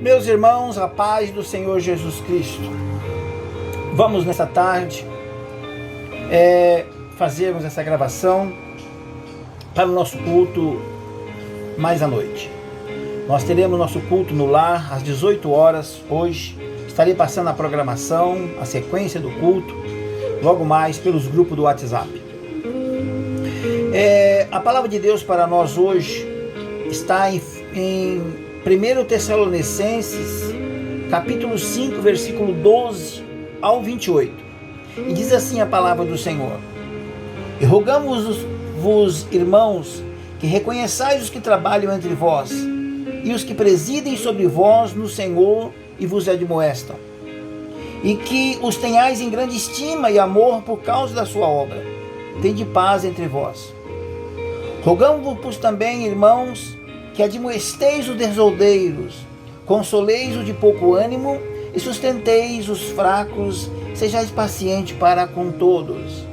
Meus irmãos, a paz do Senhor Jesus Cristo. Vamos nessa tarde fazermos essa gravação para o nosso culto mais à noite. Nós teremos nosso culto no lar às 18 horas hoje. Estarei passando a programação, a sequência do culto, logo mais pelos grupos do WhatsApp. A palavra de Deus para nós hoje está em 1 Tessalonicenses, capítulo 5, versículo 12 ao 28. E diz assim a palavra do Senhor: E rogamos-vos, irmãos, que reconheçais os que trabalham entre vós, e os que presidem sobre vós no Senhor e vos admoestam, e que os tenhais em grande estima e amor por causa da sua obra. Tende paz entre vós. Rogamos-vos também, irmãos, que admoesteis os desoldeiros, consoleis os de pouco ânimo e sustenteis os fracos, sejais pacientes para com todos.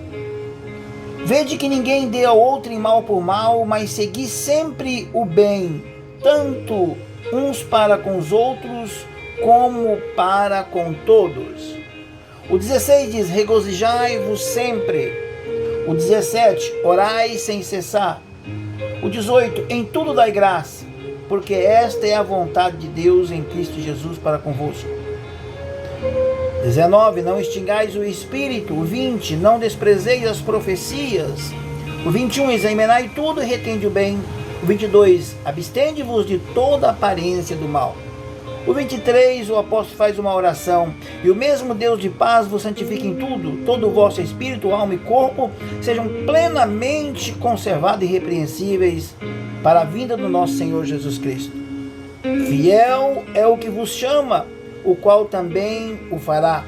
Vede que ninguém dê ao outro em mal por mal, mas segui sempre o bem, tanto uns para com os outros, como para com todos. O 16 diz: regozijai-vos sempre. O 17, orai sem cessar. O 18, em tudo dai graça, porque esta é a vontade de Deus em Cristo Jesus para convosco. 19, não extingais o Espírito. O 20, não desprezeis as profecias. O 21, examinai tudo e retende o bem. O 22, abstende-vos de toda aparência do mal. O 23, o apóstolo faz uma oração: e o mesmo Deus de paz vos santifique em tudo, todo o vosso espírito, alma e corpo sejam plenamente conservados e irrepreensíveis para a vinda do nosso Senhor Jesus Cristo. Fiel é o que vos chama, o qual também o fará.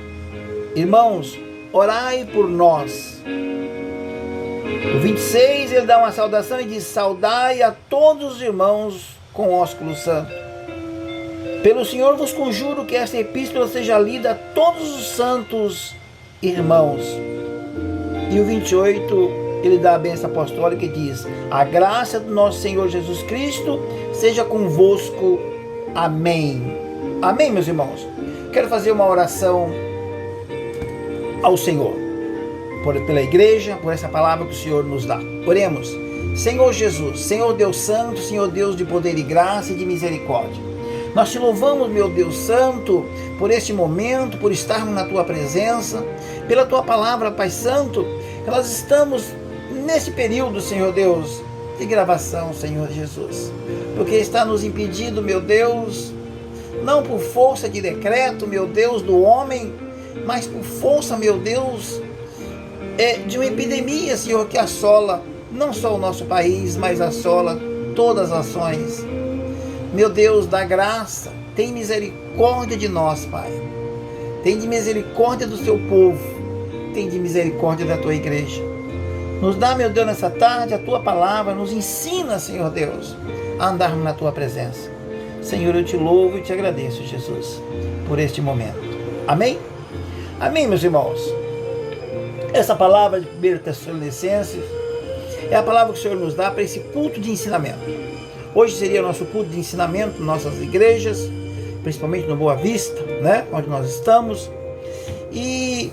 Irmãos, orai por nós. O 26, ele dá uma saudação e diz: saudai a todos os irmãos com ósculo santo. Pelo Senhor vos conjuro que esta epístola seja lida a todos os santos irmãos. E o 28, ele dá a bênção apostólica e diz: a graça do nosso Senhor Jesus Cristo seja convosco. Amém. Amém, meus irmãos. Quero fazer uma oração ao Senhor, pela igreja, por essa palavra que o Senhor nos dá. Oremos. Senhor Jesus, Senhor Deus Santo, Senhor Deus de poder e graça e de misericórdia, nós te louvamos, meu Deus Santo, por este momento, por estarmos na tua presença, pela tua palavra, Pai Santo, que nós estamos nesse período, Senhor Deus, de gravação, Senhor Jesus, porque está nos impedindo, meu Deus, não por força de decreto, meu Deus, do homem, mas por força, meu Deus, de uma epidemia, Senhor, que assola não só o nosso país, mas assola todas as nações. Meu Deus, dá graça, tem misericórdia de nós, Pai. Tem de misericórdia do teu povo, tem de misericórdia da tua igreja. Nos dá, meu Deus, nessa tarde a tua palavra, nos ensina, Senhor Deus, a andarmos na tua presença. Senhor, eu te louvo e te agradeço, Jesus, por este momento. Amém? Amém, meus irmãos. Essa palavra de 1 Tessalonicenses é a palavra que o Senhor nos dá para esse culto de ensinamento. Hoje seria o nosso culto de ensinamento em nossas igrejas, principalmente no Boa Vista, né, onde nós estamos. E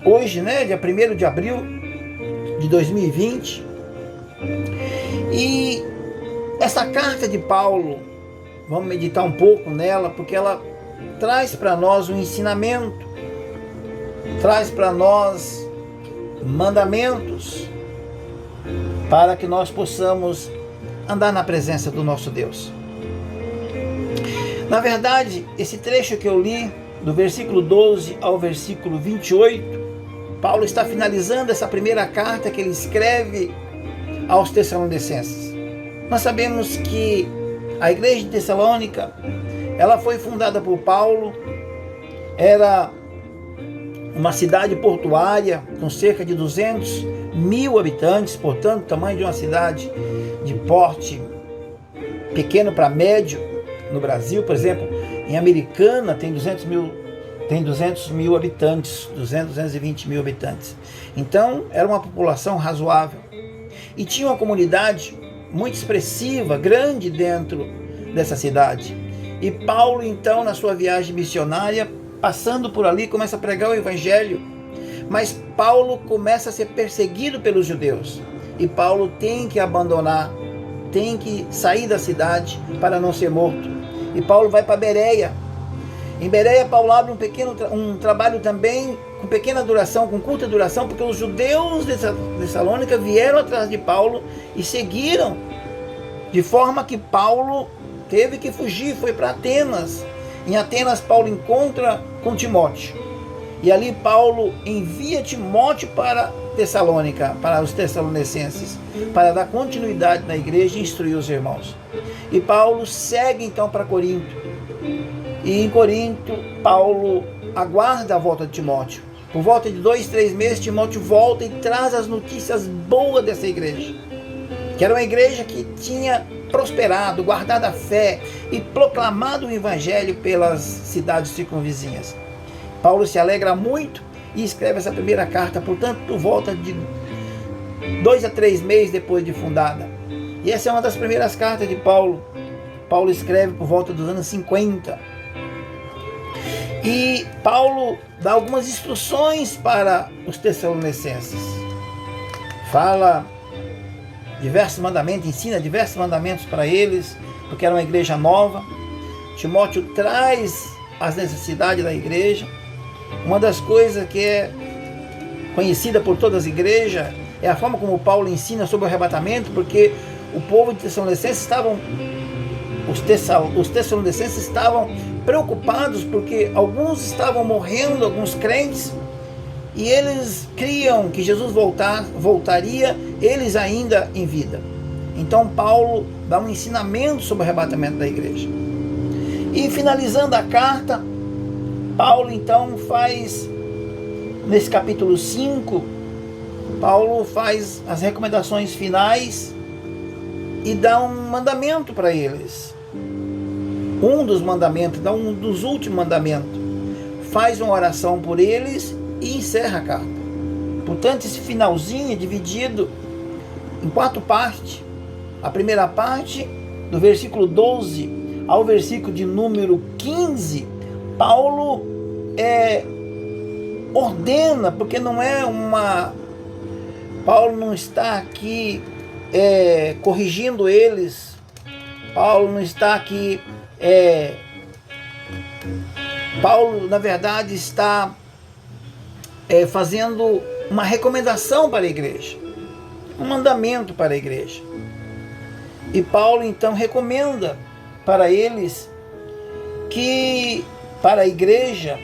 hoje, né, dia 1º de abril de 2020. E essa carta de Paulo, vamos meditar um pouco nela, porque ela traz para nós um ensinamento, traz para nós mandamentos, para que nós possamos andar na presença do nosso Deus. Na verdade, esse trecho que eu li, do versículo 12 ao versículo 28, Paulo está finalizando essa primeira carta que ele escreve aos Tessalonicenses. Nós sabemos que a igreja de Tessalônica, ela foi fundada por Paulo, era uma cidade portuária com cerca de 200.000 habitantes, portanto, o tamanho de uma cidade de porte pequeno para médio no Brasil. Por exemplo, em Americana tem 200 mil habitantes, 220 mil habitantes. Então, era uma população razoável. E tinha uma comunidade muito expressiva, grande dentro dessa cidade. E Paulo, então, na sua viagem missionária, passando por ali, começa a pregar o evangelho. Mas Paulo começa a ser perseguido pelos judeus. E Paulo tem que abandonar, tem que sair da cidade para não ser morto. E Paulo vai para Bereia. Em Bereia, Paulo abre um trabalho também com pequena duração, com curta duração, porque os judeus de Tessalônica vieram atrás de Paulo e seguiram. De forma que Paulo teve que fugir, foi para Atenas. Em Atenas, Paulo encontra com Timóteo. E ali Paulo envia Timóteo para Tessalônica, para os tessalonicenses, para dar continuidade na igreja e instruir os irmãos. E Paulo segue então para Corinto. E em Corinto, Paulo aguarda a volta de Timóteo. Por volta de 2, 3 meses, Timóteo volta e traz as notícias boas dessa igreja. Que era uma igreja que tinha prosperado, guardado a fé e proclamado o evangelho pelas cidades circunvizinhas. Paulo se alegra muito e escreve essa primeira carta, portanto, por volta de 2 a 3 meses depois de fundada. E essa é uma das primeiras cartas de Paulo. Paulo escreve por volta dos anos 50. E Paulo dá algumas instruções para os tessalonicenses. Fala diversos mandamentos, ensina diversos mandamentos para eles, porque era uma igreja nova. Timóteo traz as necessidades da igreja. Uma das coisas que é conhecida por todas as igrejas é a forma como Paulo ensina sobre o arrebatamento, porque o povo de Tessalonicenses os tessalonicenses estavam preocupados porque alguns estavam morrendo, alguns crentes, e eles criam que Jesus voltaria, eles ainda em vida. Então Paulo dá um ensinamento sobre o arrebatamento da igreja. E finalizando a carta, Paulo então faz, nesse capítulo 5, Paulo faz as recomendações finais e dá um mandamento para eles. Um dos mandamentos, dá um dos últimos mandamentos. Faz uma oração por eles e encerra a carta. Portanto, esse finalzinho é dividido em 4 partes. A primeira parte, do versículo 12 ao versículo de número 15, Paulo ordena, porque não é uma... Paulo não está aqui corrigindo eles. Paulo não está aqui... Paulo, na verdade, está fazendo uma recomendação para a igreja, um mandamento para a igreja. E Paulo, então, recomenda para eles para a igreja,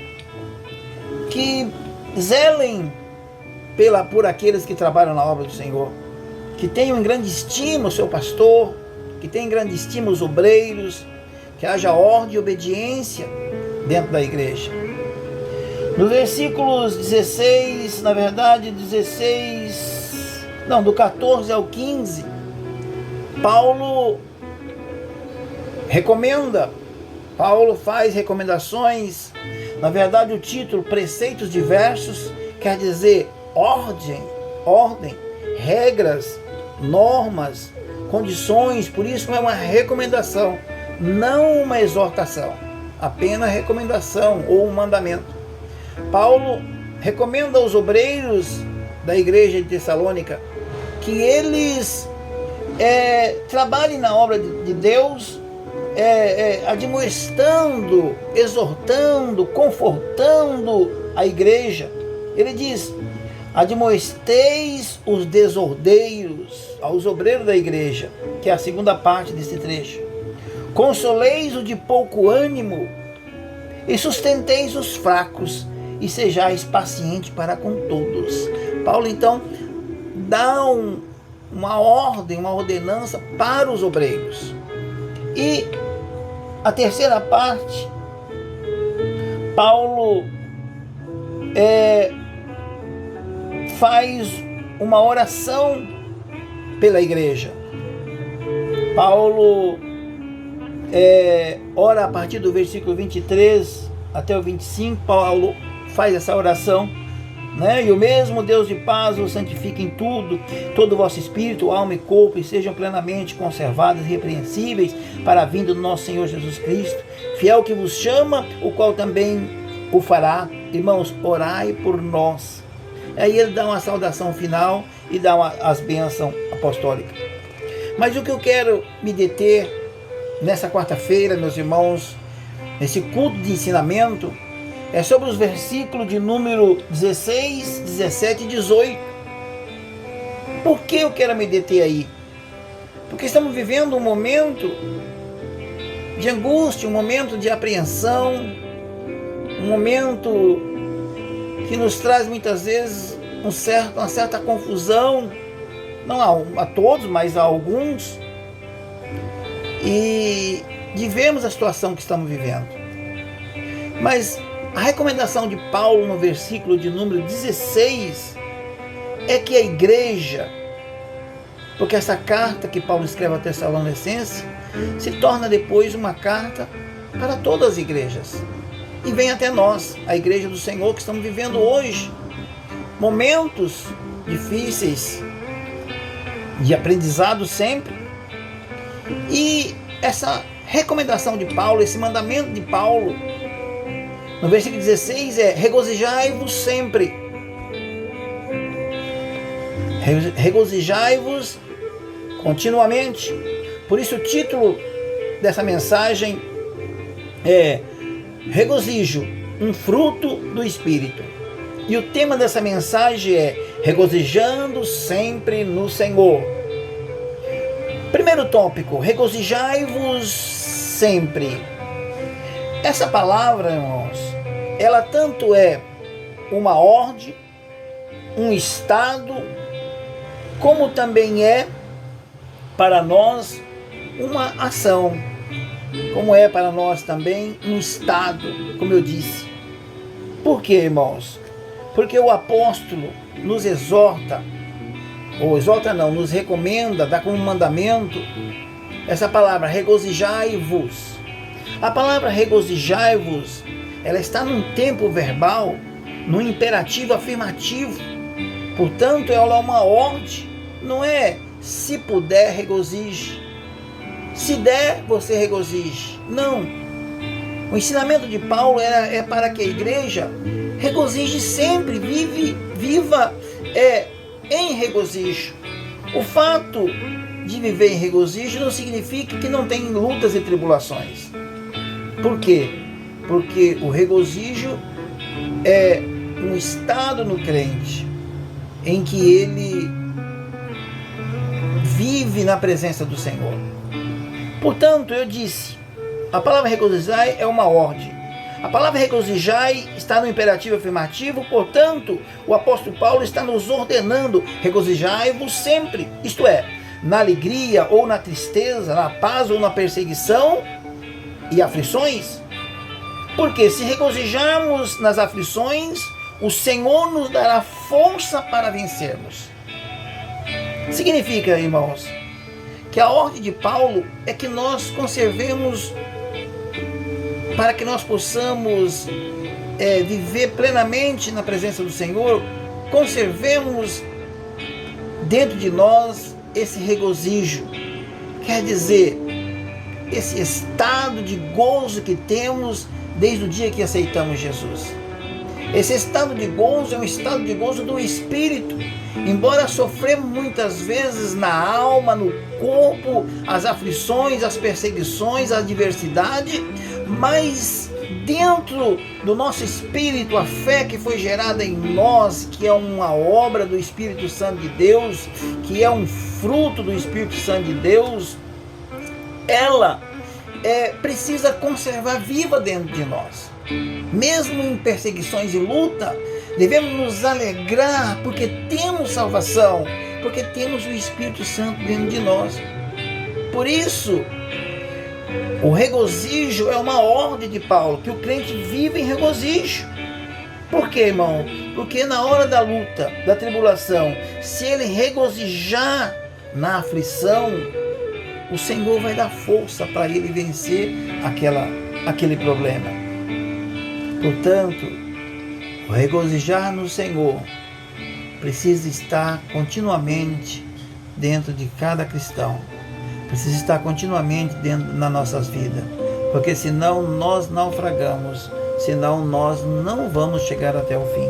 que zelem por aqueles que trabalham na obra do Senhor, que tenham em grande estima o seu pastor, que tenham em grande estima os obreiros, que haja ordem e obediência dentro da igreja. No versículos 16, na verdade, do 14 ao 15, Paulo faz recomendações. Na verdade, o título, Preceitos Diversos, quer dizer ordem, regras, normas, condições. Por isso é uma recomendação, não uma exortação, apenas recomendação ou um mandamento. Paulo recomenda aos obreiros da igreja de Tessalônica que eles trabalhem na obra de Deus, admoestando, exortando, confortando a igreja. Ele diz: admoesteis os desordeiros, aos obreiros da igreja, que é a segunda parte desse trecho. Consoleis o de pouco ânimo e sustenteis os fracos e sejais pacientes para com todos. Paulo então dá uma ordem, uma ordenança para os obreiros. E a terceira parte, Paulo faz uma oração pela igreja. Paulo ora a partir do versículo 23 até o 25. Paulo faz essa oração, né? E o mesmo Deus de paz o santifique em tudo, todo o vosso espírito, alma e corpo, e sejam plenamente conservados e irrepreensíveis para a vinda do nosso Senhor Jesus Cristo. fiel que vos chama, o qual também o fará. Irmãos, orai por nós. Aí ele dá uma saudação final e dá as bênçãos apostólicas. Mas o que eu quero me deter nessa quarta-feira, meus irmãos, nesse culto de ensinamento, é sobre os versículos de número 16, 17 e 18. Por que eu quero me deter aí? Porque estamos vivendo um momento de angústia, um momento de apreensão, um momento que nos traz muitas vezes uma certa confusão, não a todos, mas a alguns, e de vermos a situação que estamos vivendo. Mas a recomendação de Paulo no versículo de número 16 é que a igreja, porque essa carta que Paulo escreve a Tessalonicenses se torna depois uma carta para todas as igrejas. E vem até nós, a igreja do Senhor, que estamos vivendo hoje momentos difíceis, de aprendizado sempre. E essa recomendação de Paulo, esse mandamento de Paulo, no versículo 16 é: regozijai-vos sempre. Regozijai-vos continuamente. Por isso o título dessa mensagem é Regozijo, um fruto do Espírito. E o tema dessa mensagem é regozijando sempre no Senhor. Primeiro tópico, regozijai-vos sempre. Essa palavra, irmãos, ela tanto é uma ordem, um estado, como também é para nós uma ação, como é para nós também um estado, como eu disse. Por quê, irmãos? Porque o apóstolo nos exorta, nos recomenda, dá como mandamento essa palavra, regozijai-vos. A palavra regozijai-vos, ela está num tempo verbal, num imperativo afirmativo. Portanto, ela é uma ordem, não é se puder, regozije. Se der, você regozije. Não. O ensinamento de Paulo é para que a igreja regozije sempre, viva em regozijo. O fato de viver em regozijo não significa que não tem lutas e tribulações. Por quê? Porque o regozijo é um estado no crente em que ele vive na presença do Senhor. Portanto, eu disse, a palavra regozijai é uma ordem. A palavra regozijai está no imperativo afirmativo, portanto, o apóstolo Paulo está nos ordenando, regozijai-vos sempre, isto é, na alegria ou na tristeza, na paz ou na perseguição e aflições. Porque se regozijarmos nas aflições, o Senhor nos dará força para vencermos. Significa, irmãos, que a ordem de Paulo é que nós conservemos, para que nós possamos viver plenamente na presença do Senhor, conservemos dentro de nós esse regozijo. Quer dizer, esse estado de gozo que temos desde o dia que aceitamos Jesus. Esse estado de gozo é um estado de gozo do Espírito. Embora sofremos muitas vezes na alma, no corpo, as aflições, as perseguições, a adversidade, mas dentro do nosso espírito, a fé que foi gerada em nós, que é uma obra do Espírito Santo de Deus, que é um fruto do Espírito Santo de Deus, ela precisa conservar viva dentro de nós. Mesmo em perseguições e luta, devemos nos alegrar porque temos salvação, porque temos o Espírito Santo dentro de nós. Por isso, o regozijo é uma ordem de Paulo, que o crente vive em regozijo. Por quê, irmão? Porque na hora da luta, da tribulação, se ele regozijar na aflição, o Senhor vai dar força para ele vencer aquele problema. Portanto, o regozijar no Senhor precisa estar continuamente dentro de cada cristão. Precisa estar continuamente dentro nas nossas vidas. porque senão nós naufragamos, senão nós não vamos chegar até o fim.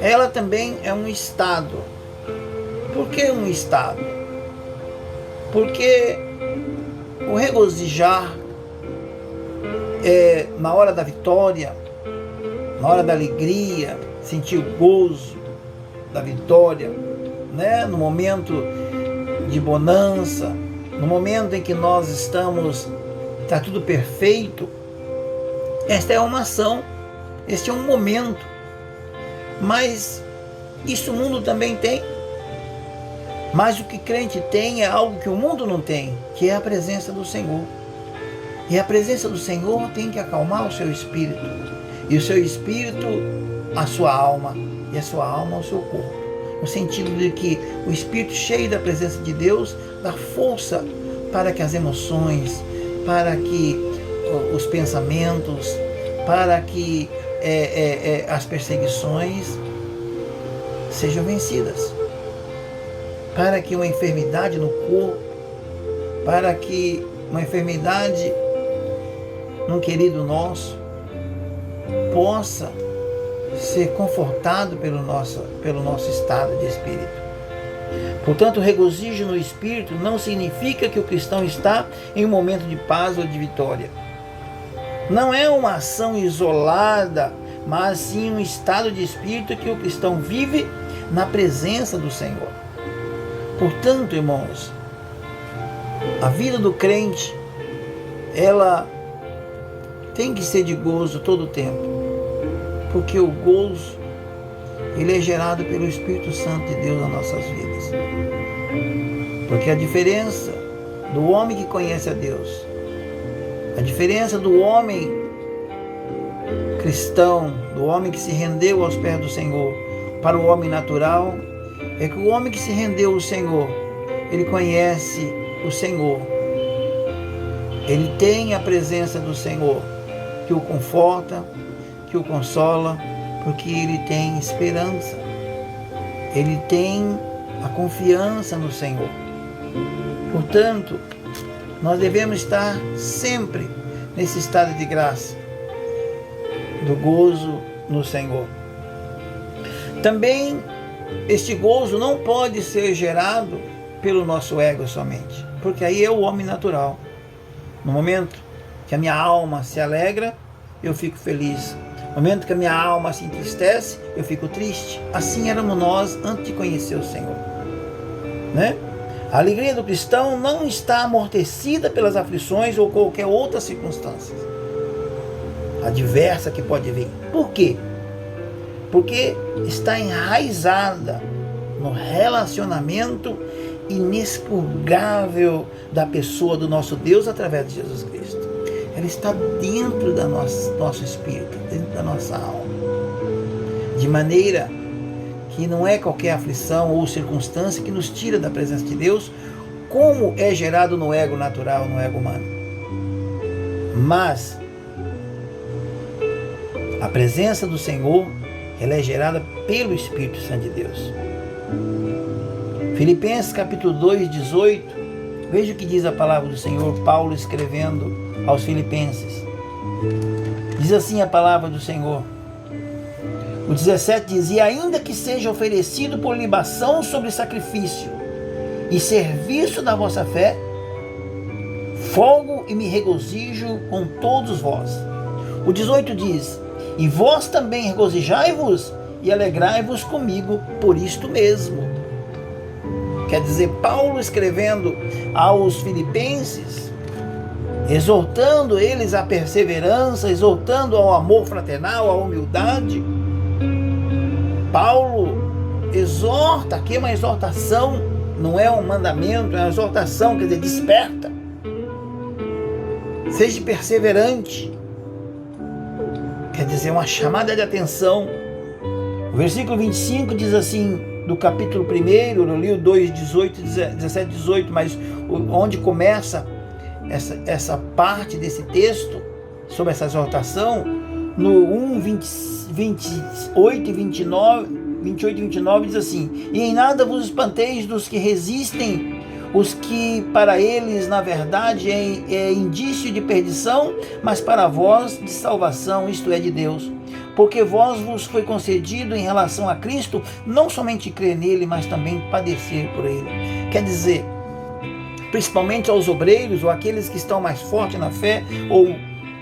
Ela também é um estado. Por que um estado? Porque o regozijar é na hora da vitória, na hora da alegria, sentir o gozo da vitória, né? No momento de bonança, no momento em que nós está tudo perfeito. Esta é uma ação, este é um momento, mas isso o mundo também tem. Mas o que crente tem é algo que o mundo não tem, que é a presença do Senhor. E a presença do Senhor tem que acalmar o seu espírito. E o seu espírito, a sua alma. E a sua alma, o seu corpo. No sentido de que o espírito cheio da presença de Deus dá força para que as emoções, para que os pensamentos, para que as perseguições sejam vencidas. Para que uma enfermidade no corpo, para que uma enfermidade num querido nosso possa ser confortado pelo nosso estado de espírito. Portanto, o regozijo no espírito não significa que o cristão está em um momento de paz ou de vitória. Não é uma ação isolada, mas sim um estado de espírito que o cristão vive na presença do Senhor. Portanto, irmãos, a vida do crente, ela tem que ser de gozo todo o tempo, porque o gozo, ele é gerado pelo Espírito Santo de Deus nas nossas vidas. Porque a diferença do homem que conhece a Deus, a diferença do homem cristão, do homem que se rendeu aos pés do Senhor, para o homem natural, é que o homem que se rendeu ao Senhor, ele conhece o Senhor. Ele tem a presença do Senhor, que o conforta, que o consola, porque ele tem esperança. Ele tem a confiança no Senhor. Portanto, nós devemos estar sempre nesse estado de graça, do gozo no Senhor. Também este gozo não pode ser gerado pelo nosso ego somente, porque aí é o homem natural. No momento que a minha alma se alegra, eu fico feliz. No momento que a minha alma se entristece, eu fico triste. Assim éramos nós antes de conhecer o Senhor, né? A alegria do cristão não está amortecida pelas aflições ou qualquer outra circunstância adversa que pode vir. Por quê? Porque está enraizada no relacionamento inexpurgável da pessoa do nosso Deus através de Jesus Cristo. Ela está dentro do nosso espírito, dentro da nossa alma. De maneira que não é qualquer aflição ou circunstância que nos tira da presença de Deus, como é gerado no ego natural, no ego humano. Mas a presença do Senhor, ela é gerada pelo Espírito Santo de Deus. Filipenses capítulo 2, 18. Veja o que diz a palavra do Senhor, Paulo escrevendo aos Filipenses. Diz assim a palavra do Senhor. O 17 dizia: ainda que seja oferecido por libação sobre sacrifício e serviço da vossa fé, folgo e me regozijo com todos vós. O 18 diz: e vós também regozijai-vos e alegrai-vos comigo por isto mesmo. Quer dizer, Paulo escrevendo aos filipenses, exortando eles à perseverança, exortando ao amor fraternal, à humildade. Paulo exorta, aqui é uma exortação, não é um mandamento, é uma exortação, quer dizer, desperta. Seja perseverante. Quer dizer, uma chamada de atenção. O versículo 25 diz assim, do capítulo 1, eu li o 2, 18, 17, 18, mas onde começa essa parte desse texto, sobre essa exortação, no 1, 28 e 29, diz assim: e em nada vos espanteis dos que resistem os que para eles, na verdade, é indício de perdição, mas para vós de salvação, isto é, de Deus. Porque vos foi concedido em relação a Cristo, não somente crer nele, mas também padecer por ele. Quer dizer, principalmente aos obreiros, ou aqueles que estão mais fortes na fé, ou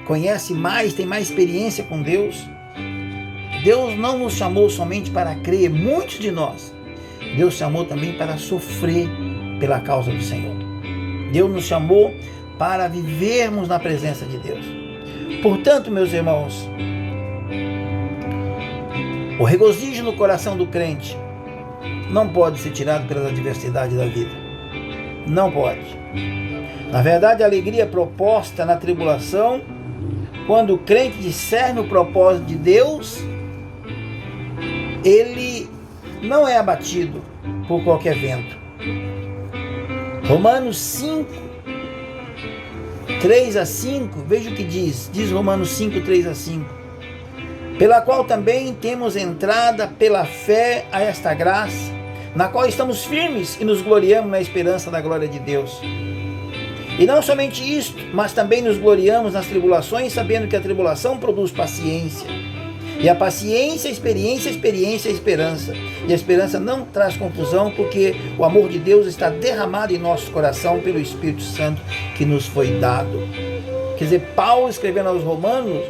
conhecem mais, têm mais experiência com Deus, Deus não nos chamou somente para crer, muitos de nós, Deus chamou também para sofrer pela causa do Senhor. Deus nos chamou para vivermos na presença de Deus. Portanto, meus irmãos, o regozijo no coração do crente não pode ser tirado pelas adversidades da vida. Não pode. Na verdade, a alegria proposta na tribulação, quando o crente discerne o propósito de Deus, ele não é abatido por qualquer vento. Romanos 5, 3 a 5, veja o que diz Romanos 5, 3 a 5. Pela qual também temos entrada pela fé a esta graça, na qual estamos firmes e nos gloriamos na esperança da glória de Deus. E não somente isto, mas também nos gloriamos nas tribulações, sabendo que a tribulação produz paciência. E a paciência, a experiência, a esperança. E a esperança não traz confusão, porque o amor de Deus está derramado em nosso coração pelo Espírito Santo que nos foi dado. Quer dizer, Paulo, escrevendo aos Romanos,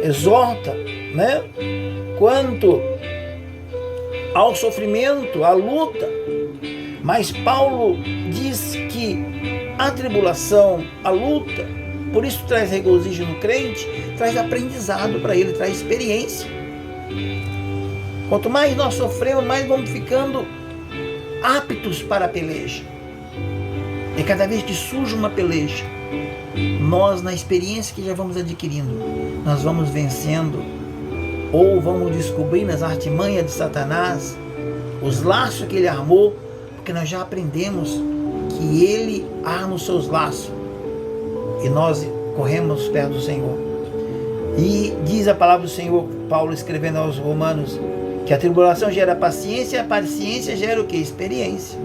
exorta, quanto ao sofrimento, à luta. Mas Paulo diz que a tribulação, a luta, por isso traz regozijo no crente, traz aprendizado para ele, traz experiência. Quanto mais nós sofremos, mais vamos ficando aptos para a peleja. E cada vez que surge uma peleja, nós, na experiência que já vamos adquirindo, nós vamos vencendo, ou vamos descobrindo as artimanhas de Satanás, os laços que ele armou, porque nós já aprendemos que ele arma os seus laços e nós corremos aos pés do Senhor. E diz a palavra do Senhor, Paulo escrevendo aos Romanos, que a tribulação gera paciência, a paciência gera o que? Experiência.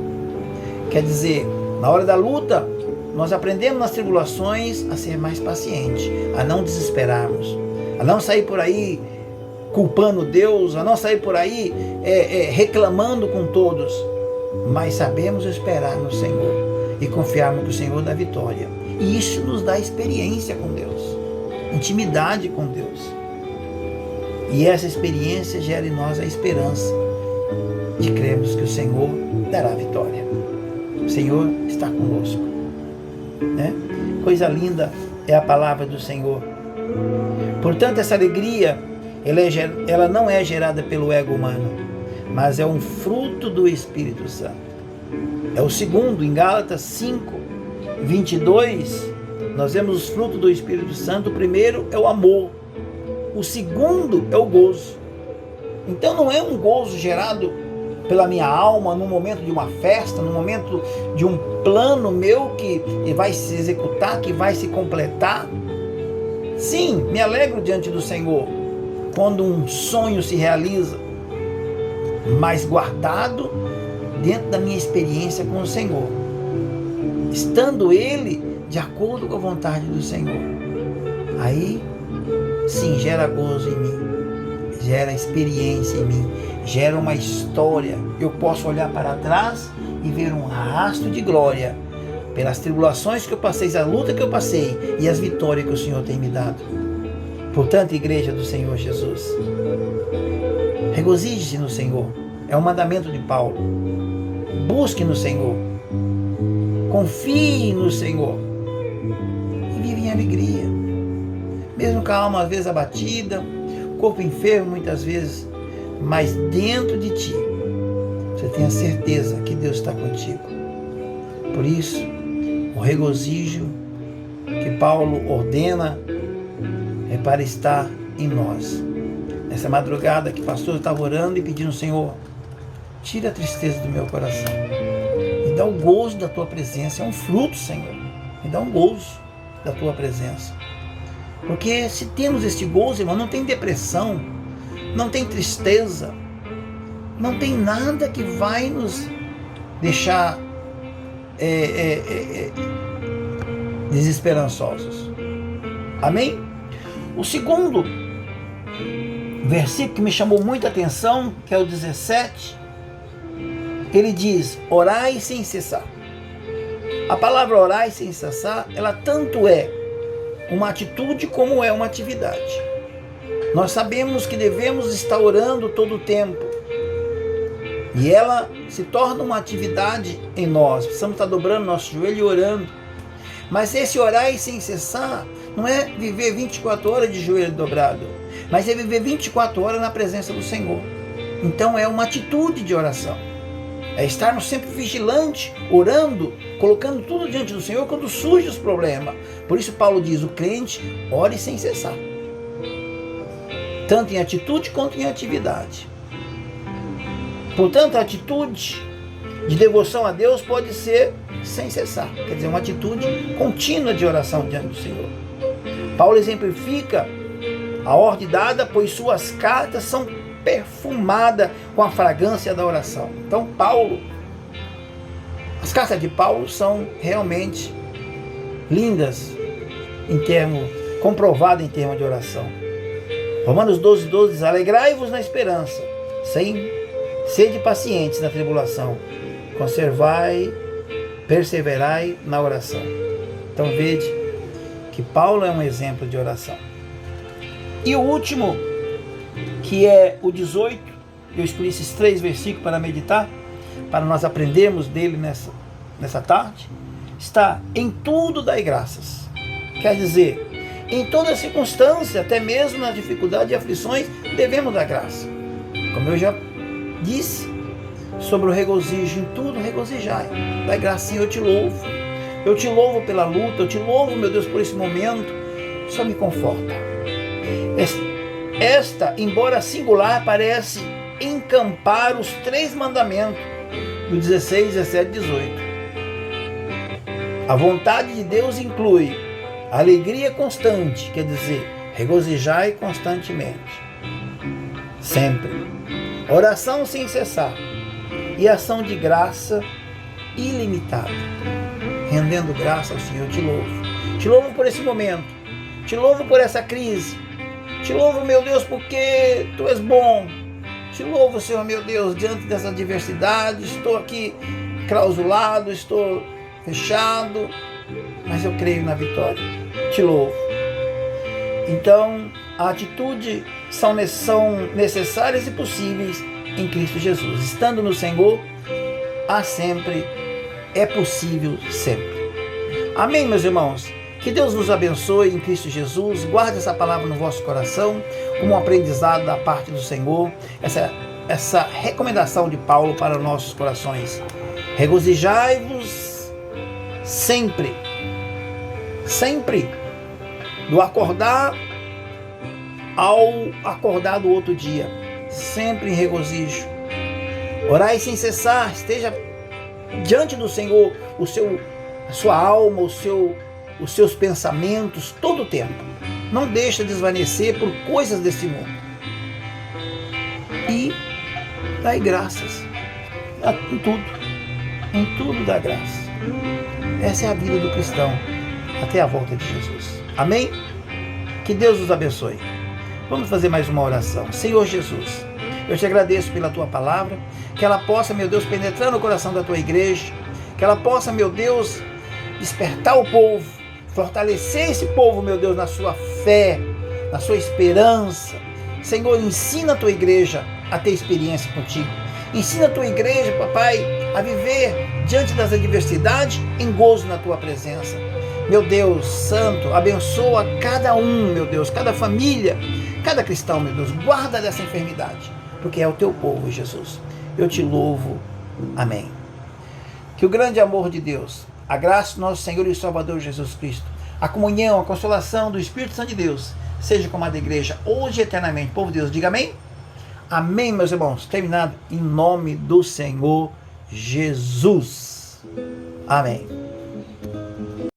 Quer dizer, na hora da luta, nós aprendemos nas tribulações a ser mais paciente, a não desesperarmos, a não sair por aí culpando Deus, a não sair por aí reclamando com todos, mas sabemos esperar no Senhor e confiarmos que o Senhor dá vitória. E isso nos dá experiência com Deus, intimidade com Deus. E essa experiência gera em nós a esperança de crermos que o Senhor dará vitória. O Senhor está conosco. Coisa linda é a palavra do Senhor. Portanto, essa alegria, ela não é gerada pelo ego humano, mas é um fruto do Espírito Santo. É o segundo, em Gálatas 5, 22, nós vemos os frutos do Espírito Santo. O primeiro é o amor, o segundo é o gozo. Então não é um gozo gerado pela minha alma no momento de uma festa, no momento de um plano meu que vai se executar, que vai se completar. Sim, me alegro diante do Senhor quando um sonho se realiza, mas guardado dentro da minha experiência com o Senhor, estando ele de acordo com a vontade do Senhor. Aí sim, gera gozo em mim, gera experiência em mim, gera uma história. Eu posso olhar para trás e ver um rastro de glória pelas tribulações que eu passei, a luta que eu passei e as vitórias que o Senhor tem me dado. Portanto, igreja do Senhor Jesus, regozije-se no Senhor. É o mandamento de Paulo. Busque no Senhor, confie no Senhor e vive em alegria, mesmo com a alma às vezes abatida, o corpo enfermo muitas vezes, mas dentro de ti você tem a certeza que Deus está contigo. Por isso, o regozijo que Paulo ordena é para estar em nós. Nessa madrugada que o pastor estava orando e pedindo: Senhor, tira a tristeza do meu coração, me dá o gozo da tua presença. É um fruto, Senhor, me dá um gozo da tua presença. Porque se temos este gozo, irmão, não tem depressão, não tem tristeza, não tem nada que vai nos deixar desesperançosos. Amém? O segundo versículo que me chamou muita atenção, que é o 17, ele diz: orai sem cessar. A palavra orai sem cessar, ela tanto é uma atitude como é uma atividade. Nós sabemos que devemos estar orando todo o tempo, e ela se torna uma atividade em nós. Precisamos estar dobrando nosso joelho e orando. Mas esse orar sem cessar não é viver 24 horas de joelho dobrado, mas é viver 24 horas na presença do Senhor. Então é uma atitude de oração. É estarmos sempre vigilantes, orando, colocando tudo diante do Senhor quando surge os problemas. Por isso Paulo diz: o crente ore sem cessar, tanto em atitude quanto em atividade. Portanto, a atitude de devoção a Deus pode ser sem cessar, quer dizer, uma atitude contínua de oração diante do Senhor. Paulo exemplifica a ordem dada, pois suas cartas são perfumadas com a fragrância da oração. Então as cartas de Paulo são realmente lindas comprovadas em termos de oração. Romanos 12:12 diz: alegrai-vos na esperança, sede pacientes na tribulação, perseverai na oração. Então veja que Paulo é um exemplo de oração. E o último, que é o 18, eu escolhi esses 3 versículos para meditar, para nós aprendermos dele nessa tarde, está: em tudo dai graças. Quer dizer, em toda circunstância, até mesmo nas dificuldades e aflições, devemos dar graça. Como eu já disse sobre o regozijo, em tudo regozijai. Dai graça, Senhor, eu te louvo. Eu te louvo pela luta, eu te louvo, meu Deus, por esse momento. Só me conforta. Esta, embora singular, parece encampar os 3 mandamentos do 16, 17 e 18. A vontade de Deus inclui alegria constante, quer dizer, regozijai constantemente, sempre. Oração sem cessar e ação de graça ilimitada, rendendo graça ao Senhor. Te louvo. Te louvo por esse momento. Te louvo por essa crise. Te louvo, meu Deus, porque Tu és bom. Te louvo, Senhor, meu Deus, diante dessa adversidade. Estou aqui clausulado, estou fechado, mas eu creio na vitória. Te louvo. Então, a atitude são necessárias e possíveis em Cristo Jesus. Estando no Senhor, há sempre, é possível sempre. Amém, meus irmãos? Que Deus vos abençoe em Cristo Jesus. Guarde essa palavra no vosso coração como um aprendizado da parte do Senhor. Essa recomendação de Paulo para nossos corações. Regozijai-vos sempre. Sempre. Do acordar ao acordar do outro dia. Sempre em regozijo. Orai sem cessar. Esteja diante do Senhor a sua alma, os seus pensamentos, todo o tempo. Não deixa desvanecer por coisas desse mundo. E dai graças em tudo dá graça. Essa é a vida do cristão até a volta de Jesus. Amém? Que Deus os abençoe. Vamos fazer mais uma oração. Senhor Jesus, eu te agradeço pela tua palavra, que ela possa, meu Deus, penetrar no coração da tua igreja, que ela possa, meu Deus, despertar o povo, fortalecer esse povo, meu Deus, na sua fé, na sua esperança. Senhor, ensina a tua igreja a ter experiência contigo. Ensina a tua igreja, papai, a viver diante das adversidades em gozo na tua presença. Meu Deus santo, abençoa cada um, meu Deus, cada família, cada cristão, meu Deus, guarda dessa enfermidade, porque é o teu povo, Jesus. Eu te louvo. Amém. Que o grande amor de Deus, a graça do nosso Senhor e Salvador Jesus Cristo, a comunhão, a consolação do Espírito Santo de Deus, seja com a da igreja, hoje e eternamente. Povo de Deus, diga amém. Amém, meus irmãos. Terminado em nome do Senhor Jesus. Amém.